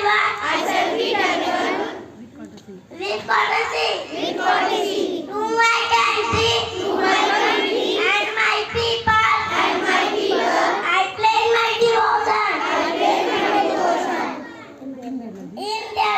I shall greet everyone with courtesy to my country and my people. I pledge my devotion in their